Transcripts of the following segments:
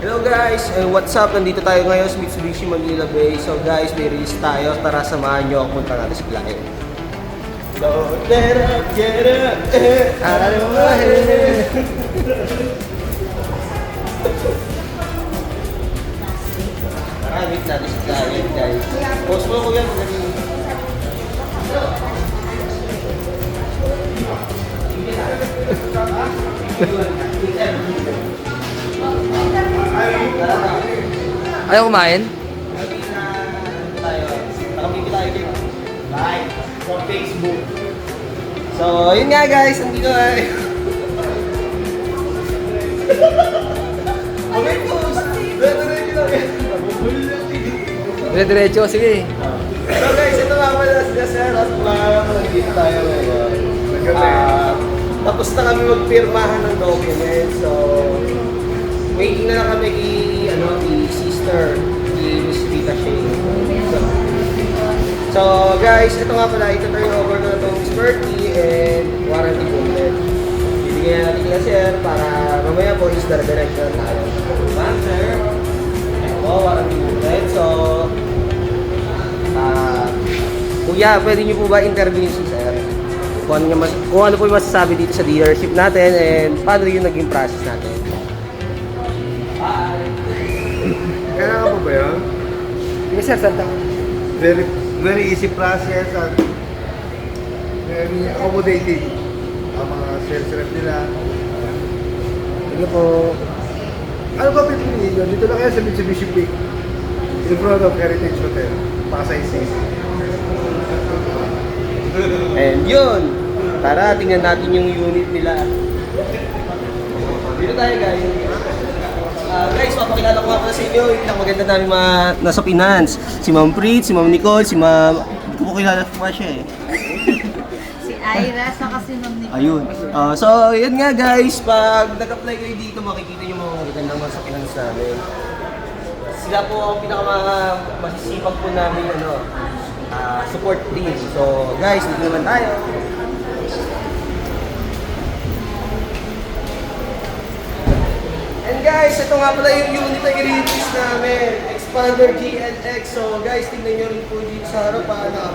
Hello guys, what's up? Nandito tayo ngayon sa Mitsubishi Manila Bay. So guys, may release tayo. Tara, samahan nyo ako. Punta natin sa client. So, get up, Tara, meet natin sa client guys. Post mo ko yan. Ayaw kumain? Nakapili tayo dito. Live from Facebook. So, yun nga guys, nandito na. Okay, post! Dire-diretso, sige. So guys, ito nga pala sila sir at nandito tayo ngayon. Tapos na kami magpirmahan ng document. So, waiting na lang kami i-sister, i-Miss Rita Shane. So guys, ito nga pala, ito-turn over na itong spare key and warranty booklet. Bibigyan natin kila sir para mamaya po is direct na tayo. Ma'am sir, ito po, warranty booklet. So, kuya, pwede niyo po ba interview si sir? Kung ano po yung masasabi dito sa dealership natin and paano yung naging process natin. Kailangan mo ba yun? Sige sir, santa. Very easy process at very accommodating ang mga sales rep nila. Sige po. Ano ba pipiliin nyo? Dito na kayo sa Mitsubishi Peak in front of Heritage Hotel, Pasay City. And yun, tara tingnan natin yung unit nila. Dito tayo guys. Guys, papakilala ko nga pala sa inyo yung maganda namin mga nasa finance. Si Ma'am Pritz, si Ma'am Nicole, si Ma'am... Hindi ko po kilala pa siya eh. Si Ira, saka si Ma'am Nicole. Ayun. So, yun nga guys, pag nag-apply kayo dito, makikita nyo mga magandang mga sa finance namin. Sila po ang pinakamasisipag po namin support team. So, guys, dito naman tayo. And guys, ito nga pala yung unit na i-release namin. Expander GLX. So guys, tingnan nyo rin po dito sa harapan na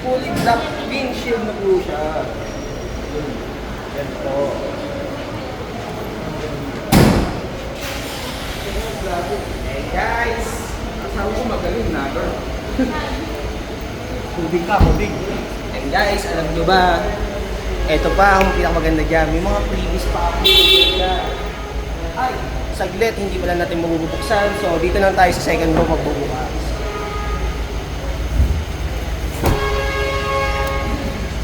fully black windshield na po siya. Yan po. And guys, asawa ko magaling na, girl. Huding ka, huding. And guys, alam nyo ba, ito pa ang pinakamaganda dyan. May mga previous pa ako dyan. Ay, saglit, hindi pala natin mabubuksan. So, dito lang tayo sa second row magbubukas.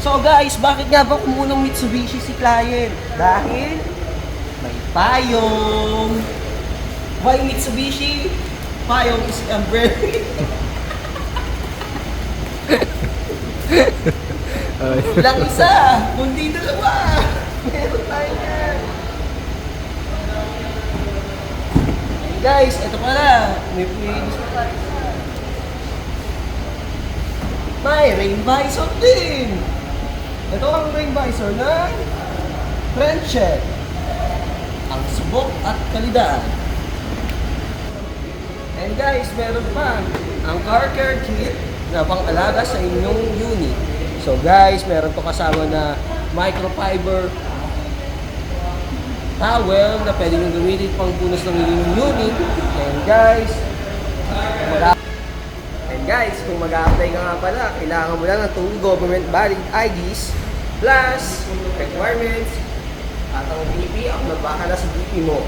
So guys, bakit nga ba kumunang Mitsubishi si client? Dahil may payong. Why Mitsubishi? Payong is umbrella. Lang isa, kundi dalawa. Meron tayo yan. Guys, ito pala. May previous pa tayo. May rain visor din. Ito ang rain visor ng Trenchet. Ang subok at kalidad. And guys, meron pa ang car care kit na pang-alaga sa inyong unit. So guys, meron to kasama na microfiber towel na pwede nyo gamitin pang punas ng inyong unit. And guys, kung mag-a-apply ka nga pala, kailangan mo lang ng 2 government valid IDs plus requirements at ang BP ang nagbahala sa BP mo.